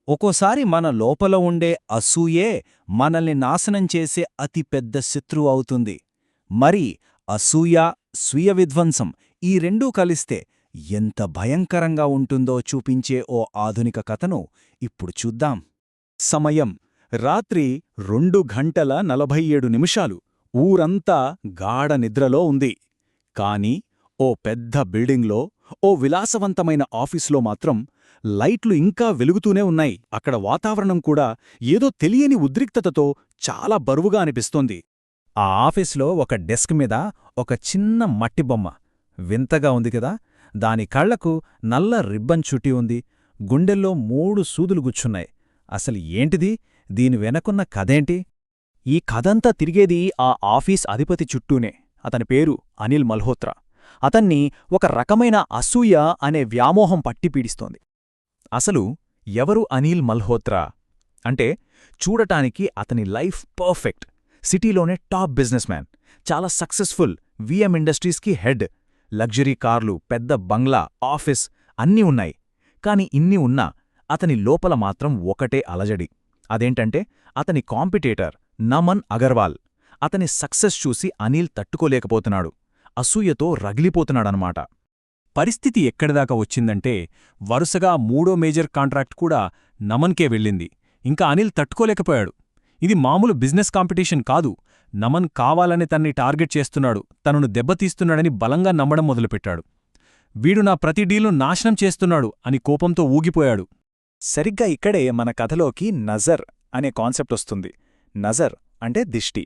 ఒకోసారి మన లోపల ఉండే అసూయే మనల్ని నాశనం చేసే అతి పెద్ద శత్రువు అవుతుంది. మరి అసూయ, స్వీయ విధ్వంసం ఈ రెండూ కలిస్తే ఎంత భయంకరంగా ఉంటుందో చూపించే ఓ ఆధునిక కథను ఇప్పుడు చూద్దాం. సమయం రాత్రి 2:47 ఊరంతా గాఢ నిద్రలో ఉంది. కాని ఓ పెద్ద బిల్డింగ్లో, ఓ విలాసవంతమైన ఆఫీసులో మాత్రం లైట్లు ఇంకా వెలుగుతూనే ఉన్నాయి. అక్కడ వాతావరణం కూడా ఏదో తెలియని ఉద్రిక్తతతో చాలా బరువుగా అనిపిస్తోంది. ఆ ఆఫీసులో ఒక డెస్క్ మీద ఒక చిన్న మట్టి బొమ్మ. వింతగా ఉంది కదా. దాని కళ్లకు నల్ల రిబ్బన్ చుట్టి ఉంది. గుండెల్లో 3 సూదులు గుచ్చున్నాయి. అసలు ఏంటిది? దీని వెనకున్న కథేంటి? ఈ కథంతా తిరిగేది ఆ ఆఫీస్ అధిపతి చుట్టూనే. అతని పేరు అనిల్ మల్హోత్రా. అతన్ని ఒక రకమైన అసూయ అనే వ్యామోహం పట్టి పీడిస్తోంది. అసలు ఎవరు అనిల్ మల్హోత్రా అంటే, చూడటానికి అతని లైఫ్ పర్ఫెక్ట్. సిటీలోనే టాప్ బిజినెస్ మ్యాన్, చాలా సక్సెస్ఫుల్, విఎం ఇండస్ట్రీస్కి హెడ్. లగ్జరీ కార్లు, పెద్ద బంగ్లా, ఆఫీస్ అన్నీ ఉన్నాయి. కాని ఇన్ని ఉన్నా అతని లోపల మాత్రం ఒకటే అలజడి. అదేంటంటే, అతని కాంపిటేటర్ నమన్ అగర్వాల్. అతని సక్సెస్ చూసి అనిల్ తట్టుకోలేకపోతున్నాడు. అసూయతో రగిలిపోతున్నాడనమాట. పరిస్థితి ఎక్కడిదాకా వచ్చిందంటే, వరుసగా 3వ మేజర్ కాంట్రాక్ట్ కూడా నమన్కే వెళ్ళింది. ఇంకా అనిల్ తట్టుకోలేకపోయాడు. ఇది మామూలు బిజినెస్ కాంపిటీషన్ కాదు. నమన్ కావాలని తన్ని టార్గెట్ చేస్తున్నాడు, తనను దెబ్బతీస్తున్నాడని బలంగా నమ్మడం మొదలుపెట్టాడు. వీడు నా ప్రతి డీల్ను నాశనం చేస్తున్నాడు అని కోపంతో ఊగిపోయాడు. సరిగ్గా ఇక్కడే మన కథలోకి నజర్ అనే కాన్సెప్ట్ వస్తుంది. నజర్ అంటే దిష్టి.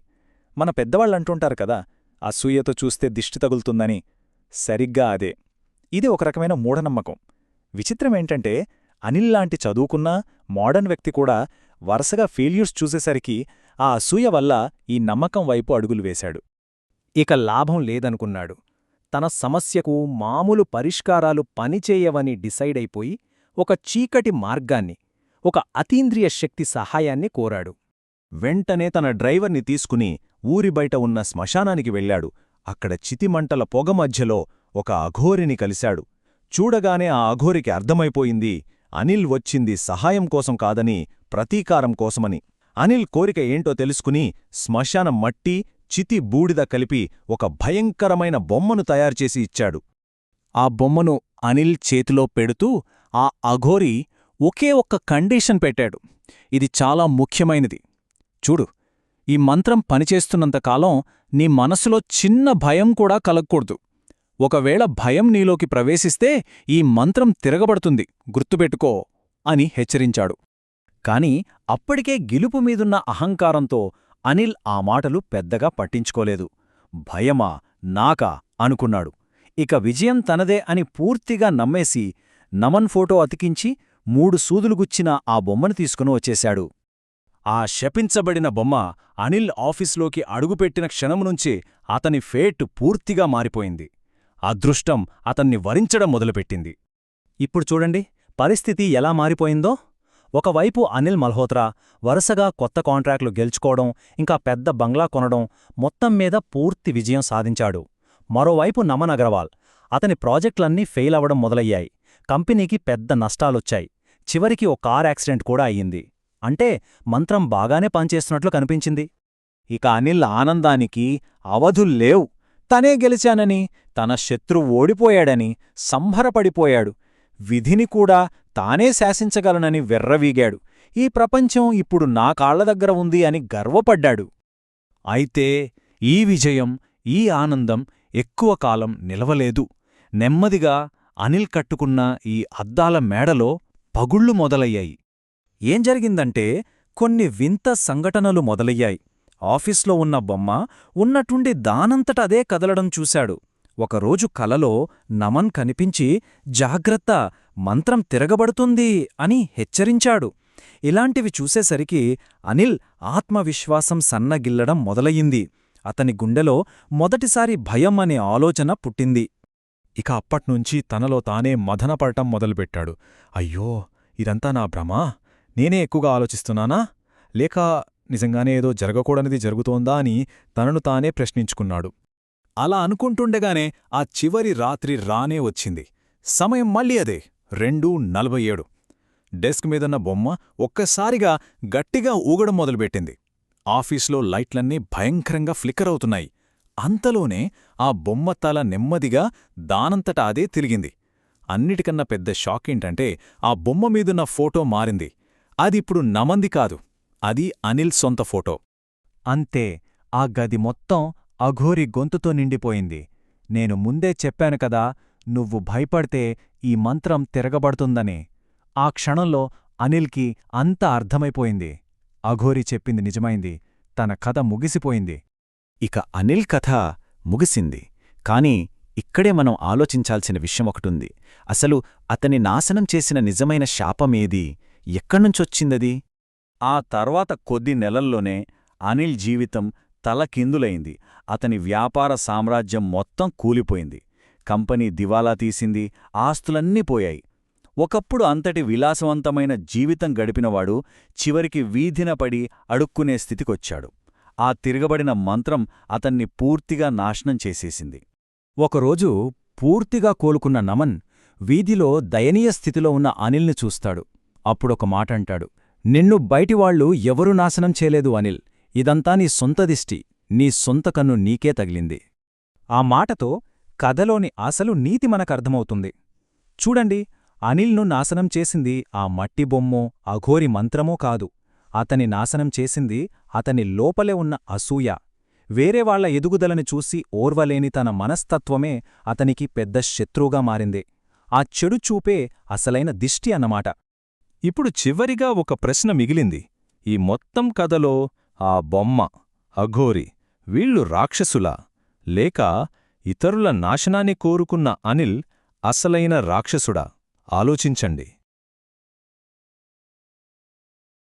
మన పెద్దవాళ్ళంటుంటారు కదా, అసూయతో చూస్తే దిష్టి తగులుతుందని. సరిగ్గా అదే. ఇది ఒక రకమైన మూఢనమ్మకం. విచిత్రమేంటంటే, అనిల్ లాంటి చదువుకున్న మోడర్న్ వ్యక్తి కూడా వరుసగా ఫెయిల్యూర్స్ చూసేసరికి ఆ అసూయ వల్ల ఈ నమ్మకం వైపు అడుగులు వేశాడు. ఇక లాభం లేదనుకున్నాడు. తన సమస్యకు మామూలు పరిష్కారాలు పనిచేయవని డిసైడైపోయి ఒక చీకటి మార్గాన్ని, ఒక అతీంద్రియ శక్తి సహాయాన్ని కోరాడు. వెంటనే తన డ్రైవర్ని తీసుకుని ఊరి బయట ఉన్న శ్మశానానికి వెళ్ళాడు. అక్కడ చితిమంటల పొగ మధ్యలో ఒక అఘోరిని కలిశాడు. చూడగానే ఆ అఘోరికి అర్థమైపోయింది, అనిల్ వచ్చింది సహాయం కోసం కాదని, ప్రతీకారం కోసమని. అనిల్ కోరిక ఏంటో తెలుసుకుని శ్మశానం మట్టి, చితి బూడిద కలిపి ఒక భయంకరమైన బొమ్మను తయారుచేసి ఇచ్చాడు. ఆ బొమ్మను అనిల్ చేతిలో పెడుతూ ఆ అఘోరి ఒకే ఒక్క కండీషన్ పెట్టాడు. ఇది చాలా ముఖ్యమైనది. చూడు, ఈ మంత్రం పనిచేస్తున్నంతకాలం నీ మనసులో చిన్న భయం కూడా కలగకూడదు. ఒకవేళ భయం నీలోకి ప్రవేశిస్తే ఈ మంత్రం తిరగబడుతుంది, గుర్తుపెట్టుకో అని హెచ్చరించాడు. కాని అప్పటికే గెలుపు మీదున్న అహంకారంతో అనిల్ ఆ మాటలు పెద్దగా పట్టించుకోలేదు. భయమా, నాకా అనుకున్నాడు. ఇక విజయం తనదే అని పూర్తిగా నమ్మేసి నమన్ ఫోటో అతికించి 3 సూదులు గుచ్చిన ఆ బొమ్మను తీసుకుని వచ్చేశాడు. ఆ శపించబడిన బొమ్మ అనిల్ ఆఫీస్లోకి అడుగుపెట్టిన క్షణం నుంచే అతని ఫేట్ పూర్తిగా మారిపోయింది. అదృష్టం అతన్ని వరించడం మొదలుపెట్టింది. ఇప్పుడు చూడండి పరిస్థితి ఎలా మారిపోయిందో. ఒకవైపు అనిల్ మల్హోత్రా వరుసగా కొత్త కాంట్రాక్టులు గెలుచుకోవడం, ఇంకా పెద్ద బంగ్లా కొనడం, మొత్తం మీద పూర్తి విజయం సాధించాడు. మరోవైపు నమన్ అగర్వాల్, అతని ప్రాజెక్టులన్నీ ఫెయిల్ అవ్వడం మొదలయ్యాయి. కంపెనీకి పెద్ద నష్టాలొచ్చాయి. చివరికి ఓ కార్ యాక్సిడెంట్ కూడా అయ్యింది. అంటే మంత్రం బాగానే పనిచేస్తున్నట్లు కనిపించింది. ఇక అనిల్ ఆనందానికి అవధుల్లేవు. తనే గెలిచానని, తన శత్రువు ఓడిపోయాడని సంభరపడిపోయాడు. విధిని కూడా తానే శాసించగలనని వెర్రవీగాడు. ఈ ప్రపంచం ఇప్పుడు నా కాళ్ల దగ్గర ఉంది అని గర్వపడ్డాడు. అయితే ఈ విజయం, ఈ ఆనందం ఎక్కువ కాలం నిలవలేదు. నెమ్మదిగా అనిల్ కట్టుకున్న ఈ అద్దాల మేడలో పగుళ్లు మొదలయ్యాయి. ఏం జరిగిందంటే, కొన్ని వింత సంఘటనలు మొదలయ్యాయి. ఆఫీస్లో ఉన్న బొమ్మ ఉన్నట్టుండి దానంతట అదే కదలడం చూశాడు. ఒకరోజు కలలో నమన్ కనిపించి, జాగ్రత్త, మంత్రం తిరగబడుతుంది అని హెచ్చరించాడు. ఇలాంటివి చూసేసరికి అనిల్ ఆత్మవిశ్వాసం సన్నగిల్లడం మొదలయ్యింది. అతని గుండెలో మొదటిసారి భయం అనే ఆలోచన పుట్టింది. ఇక అప్పట్నుంచి తనలో తానే మదనపడటం మొదలుపెట్టాడు. అయ్యో, ఇదంతా నా భ్రమా? నేనే ఎక్కువగా ఆలోచిస్తున్నానా? లేక నిజంగానే ఏదో జరగకూడనిది జరుగుతోందా అని తనను తానే ప్రశ్నించుకున్నాడు. అలా అనుకుంటుండగానే ఆ చివరి రాత్రి రానే వచ్చింది. సమయం మళ్ళీ అదే 2:47. డెస్క్ మీదున్న బొమ్మ ఒక్కసారిగా గట్టిగా ఊగడం మొదలుపెట్టింది. ఆఫీస్లో లైట్లన్నీ భయంకరంగా ఫ్లిక్కర్ అవుతున్నాయి. అంతలోనే ఆ బొమ్మ తల నెమ్మదిగా దానంతట అదే తిరిగింది. అన్నిటికన్నా పెద్ద షాకేంటంటే ఆ బొమ్మ మీదున్న ఫోటో మారింది. అదిప్పుడు నమంది కాదు, అది అనిల్ సొంత ఫోటో. అంతే, ఆ గది మొత్తం అఘోరి గొంతుతో నిండిపోయింది. నేను ముందే చెప్పాను కదా, నువ్వు భయపడితే ఈ మంత్రం తిరగబడుతుందని. ఆ క్షణంలో అనిల్కి అంతా అర్థమైపోయింది. అఘోరి చెప్పింది నిజమైంది. తన కథ ముగిసిపోయింది. ఇక అనిల్ కథ ముగిసింది. కాని ఇక్కడే మనం ఆలోచించాల్సిన విషయమొకటుంది. అసలు అతని నాశనం చేసిన నిజమైన శాపమేది? ఎక్కడ్నుంచొచ్చిందది? ఆ తర్వాత కొద్ది నెలల్లోనే అనిల్ జీవితం తలకిందులైంది. అతని వ్యాపార సామ్రాజ్యం మొత్తం కూలిపోయింది. కంపెనీ దివాలా తీసింది, ఆస్తులన్నీ పోయాయి. ఒకప్పుడు అంతటి విలాసవంతమైన జీవితం గడిపినవాడు చివరికి వీధిన పడి అడుక్కునే స్థితికొచ్చాడు. ఆ తిరగబడిన మంత్రం అతన్ని పూర్తిగా నాశనం చేసేసింది. ఒకరోజు పూర్తిగా కోలుకున్న నమన్ వీధిలో దయనీయ స్థితిలో ఉన్న అనిల్ని చూస్తాడు. అప్పుడొక మాటంటాడు. నిన్ను బయటివాళ్లు ఎవరూ నాశనం చేయలేదు అనిల్. ఇదంతా నీ సొంత దిష్టి. నీ సొంత కన్ను నీకే తగిలింది. ఆ మాటతో కథలోని అసలు నీతి మనకర్థమవుతుంది. చూడండి, అనిల్ను నాశనం చేసింది ఆ మట్టి బొమ్మో అఘోరి మంత్రమో కాదు. అతని నాశనం చేసింది అతని లోపలే ఉన్న అసూయ. వేరేవాళ్ల ఎదుగుదలని చూసి ఓర్వలేని తన మనస్తత్వమే అతనికి పెద్ద శత్రువుగా మారింది. ఆ చెడు చూపే అసలైన దిష్టి అన్నమాట. ఇప్పుడు చివరిగా ఒక ప్రశ్న మిగిలింది. ఈ మొత్తం కథలో ఆ బొమ్మ, అఘోరి వీళ్లు రాక్షసులా? లేక ఇతరుల నాశనాన్ని కోరుకున్న అనిల్ అసలైన రాక్షసుడా? ఆలోచించండి.